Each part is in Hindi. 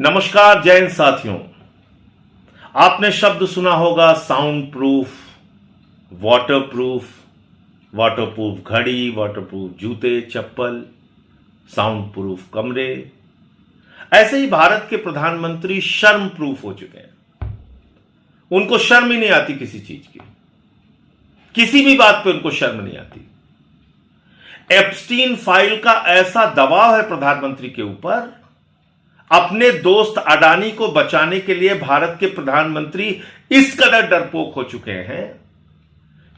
नमस्कार जैन साथियों, आपने शब्द सुना होगा साउंड प्रूफ, वाटरप्रूफ घड़ी, वाटरप्रूफ जूते चप्पल, साउंड प्रूफ कमरे। ऐसे ही भारत के प्रधानमंत्री शर्म प्रूफ हो चुके हैं। उनको शर्म ही नहीं आती किसी चीज की, किसी भी बात पे उनको शर्म नहीं आती। एप्स्टीन फाइल का ऐसा दबाव है प्रधानमंत्री के ऊपर, अपने दोस्त अडानी को बचाने के लिए भारत के प्रधानमंत्री इस कदर डरपोक हो चुके हैं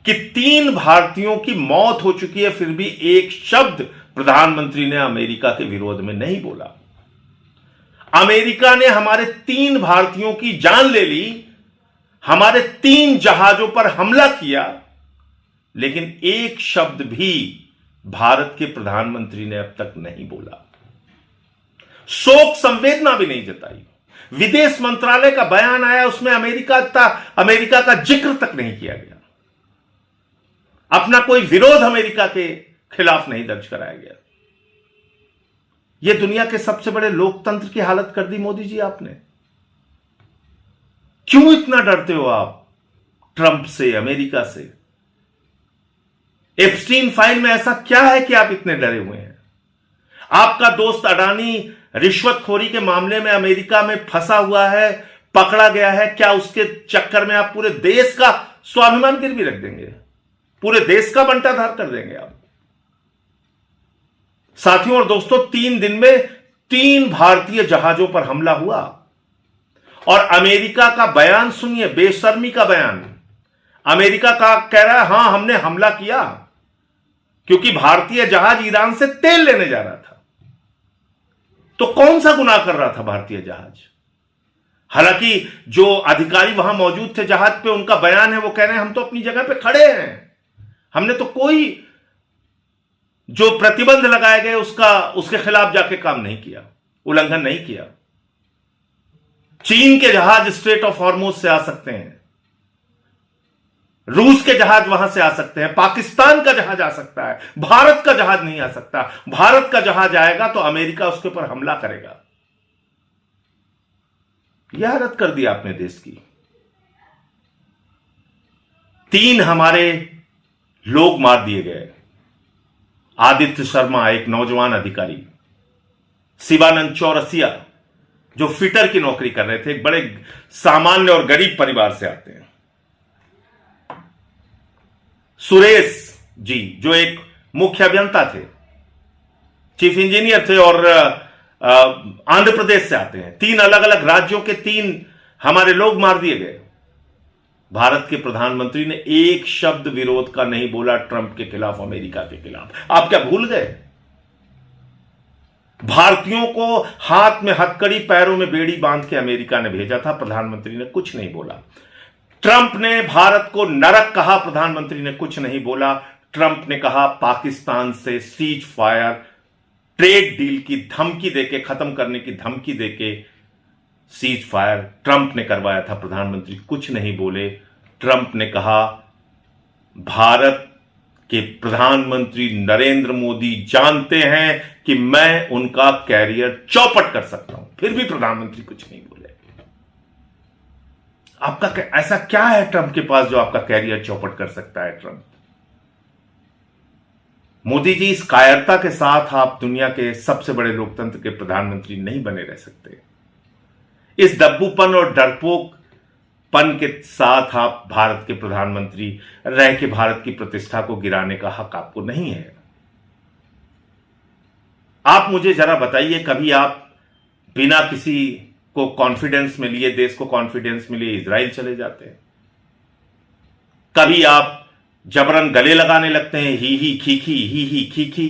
कि 3 भारतीयों की मौत हो चुकी है, फिर भी एक शब्द प्रधानमंत्री ने अमेरिका के विरोध में नहीं बोला। अमेरिका ने हमारे 3 भारतीयों की जान ले ली, हमारे 3 जहाजों पर हमला किया, लेकिन एक शब्द भी भारत के प्रधानमंत्री ने अब तक नहीं बोला। शोक संवेदना भी नहीं जताई। विदेश मंत्रालय का बयान आया, उसमें अमेरिका का जिक्र तक नहीं किया गया। अपना कोई विरोध अमेरिका के खिलाफ नहीं दर्ज कराया गया। यह दुनिया के सबसे बड़े लोकतंत्र की हालत कर दी मोदी जी आपने। क्यों इतना डरते हो आप ट्रंप से, अमेरिका से? एप्स्टीन फाइल में ऐसा क्या है कि आप इतने डरे हुए हैं? आपका दोस्त अडानी रिश्वतखोरी के मामले में अमेरिका में फंसा हुआ है, पकड़ा गया है। क्या उसके चक्कर में आप पूरे देश का स्वाभिमान गिरवी रख देंगे? पूरे देश का बंटाधार कर देंगे आप? साथियों और दोस्तों, 3 दिन में 3 भारतीय जहाजों पर हमला हुआ और अमेरिका का बयान सुनिए, बेशर्मी का बयान। अमेरिका का कह रहा है हां हमने हमला किया क्योंकि भारतीय जहाज ईरान से तेल लेने जा रहा था। तो कौन सा गुनाह कर रहा था भारतीय जहाज? हालांकि जो अधिकारी वहां मौजूद थे जहाज पे, उनका बयान है, वो कह रहे हैं हम तो अपनी जगह पे खड़े हैं, हमने तो कोई जो प्रतिबंध लगाए गए उसके खिलाफ जाके काम नहीं किया, उल्लंघन नहीं किया। चीन के जहाज स्ट्रेट ऑफ हॉर्मुज से आ सकते हैं, रूस के जहाज वहां से आ सकते हैं, पाकिस्तान का जहाज आ सकता है, भारत का जहाज नहीं आ सकता। भारत का जहाज आएगा तो अमेरिका उसके ऊपर हमला करेगा। यह हालत कर दी आपने देश की। 3 हमारे लोग मार दिए गए। आदित्य शर्मा, एक नौजवान अधिकारी, शिवानंद चौरसिया जो फिटर की नौकरी कर रहे थे, एक बड़े सामान्य और गरीब परिवार से आते हैं। सुरेश जी जो एक मुख्य अभियंता थे, चीफ इंजीनियर थे और आंध्र प्रदेश से आते हैं। 3 अलग अलग राज्यों के 3 हमारे लोग मार दिए गए। भारत के प्रधानमंत्री ने एक शब्द विरोध का नहीं बोला ट्रंप के खिलाफ, अमेरिका के खिलाफ। आप क्या भूल गए? भारतीयों को हाथ में हथकड़ी, पैरों में बेड़ी बांध के अमेरिका ने भेजा था, प्रधानमंत्री ने कुछ नहीं बोला। ट्रंप ने भारत को नरक कहा, प्रधानमंत्री ने कुछ नहीं बोला। ट्रंप ने कहा पाकिस्तान से सीज फायर, ट्रेड डील की धमकी देके, खत्म करने की धमकी देके सीज फायर ट्रंप ने करवाया था, प्रधानमंत्री कुछ नहीं बोले। ट्रंप ने कहा भारत के प्रधानमंत्री नरेंद्र मोदी जानते हैं कि मैं उनका कैरियर चौपट कर सकता हूं, फिर भी प्रधानमंत्री कुछ नहीं बोले। आपका ऐसा क्या है ट्रंप के पास जो आपका कैरियर चौपट कर सकता है? ट्रंप, मोदी जी, इस कायरता के साथ आप दुनिया के सबसे बड़े लोकतंत्र के प्रधानमंत्री नहीं बने रह सकते। इस दब्बूपन और डरपोकपन के साथ आप भारत के प्रधानमंत्री रह के भारत की प्रतिष्ठा को गिराने का हक आपको नहीं है। आप मुझे जरा बताइए, कभी आप बिना किसी को कॉन्फिडेंस में लिए, देश को कॉन्फिडेंस में लिए इजराइल चले जाते हैं? कभी आप जबरन गले लगाने लगते हैं, ही खीखी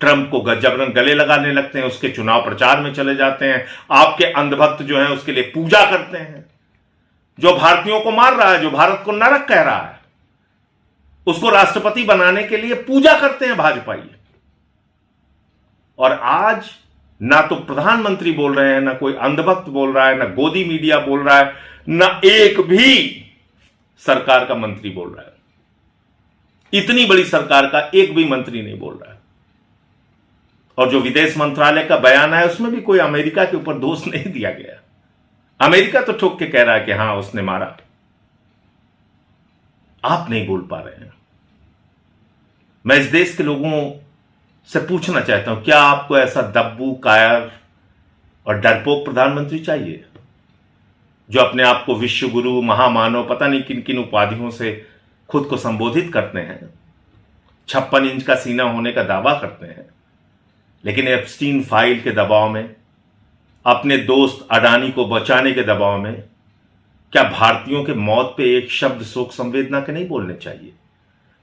ट्रंप को जबरन गले लगाने लगते हैं, उसके चुनाव प्रचार में चले जाते हैं, आपके अंधभक्त जो हैं उसके लिए पूजा करते हैं। जो भारतीयों को मार रहा है, जो भारत को नरक कह रहा है, उसको राष्ट्रपति बनाने के लिए पूजा करते हैं भाजपाई। और आज ना तो प्रधानमंत्री बोल रहे हैं, ना कोई अंधभक्त बोल रहा है, ना गोदी मीडिया बोल रहा है, ना एक भी सरकार का मंत्री बोल रहा है। इतनी बड़ी सरकार का एक भी मंत्री नहीं बोल रहा है। और जो विदेश मंत्रालय का बयान है उसमें भी कोई अमेरिका के ऊपर दोष नहीं दिया गया। अमेरिका तो ठोक के कह रहा है कि हां उसने मारा, आप नहीं बोल पा रहे हैं। मैं इस देश के लोगों से पूछना चाहता हूं, क्या आपको ऐसा दब्बू, कायर और डरपोक प्रधानमंत्री चाहिए जो अपने आप को विश्व गुरु, महामानव, पता नहीं किन किन उपाधियों से खुद को संबोधित करते हैं, 56 इंच का सीना होने का दावा करते हैं, लेकिन एप्स्टीन फाइल के दबाव में, अपने दोस्त अडानी को बचाने के दबाव में, क्या भारतीयों के मौत पे एक शब्द शोक संवेदना के नहीं बोलने चाहिए?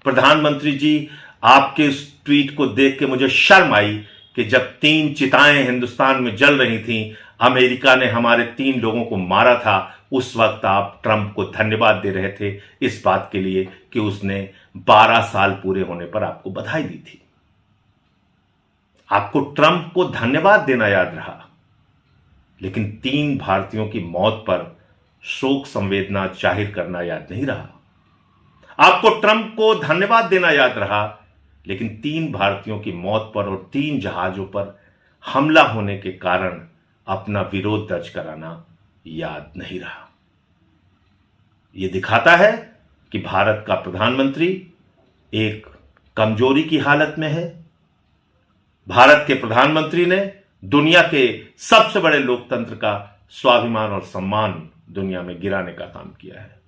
प्रधानमंत्री जी, आपके इस ट्वीट को देख के मुझे शर्म आई कि जब 3 चिताएं हिंदुस्तान में जल रही थीं, अमेरिका ने हमारे 3 लोगों को मारा था, उस वक्त आप ट्रंप को धन्यवाद दे रहे थे इस बात के लिए कि उसने 12 साल पूरे होने पर आपको बधाई दी थी। आपको ट्रंप को धन्यवाद देना याद रहा, लेकिन 3 भारतीयों की मौत पर शोक संवेदना जाहिर करना याद नहीं रहा। आपको ट्रंप को धन्यवाद देना याद रहा, लेकिन 3 भारतीयों की मौत पर और 3 जहाजों पर हमला होने के कारण अपना विरोध दर्ज कराना याद नहीं रहा। यह दिखाता है कि भारत का प्रधानमंत्री एक कमजोरी की हालत में है। भारत के प्रधानमंत्री ने दुनिया के सबसे बड़े लोकतंत्र का स्वाभिमान और सम्मान दुनिया में गिराने का काम किया है।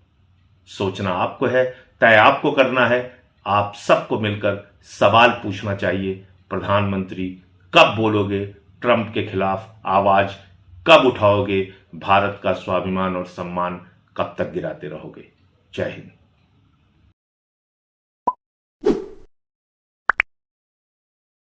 सोचना आपको है, तय आपको करना है। आप सबको मिलकर सवाल पूछना चाहिए, प्रधानमंत्री कब बोलोगे ट्रंप के खिलाफ आवाज, कब उठाओगे, भारत का स्वाभिमान और सम्मान कब तक गिराते रहोगे? जय हिंद।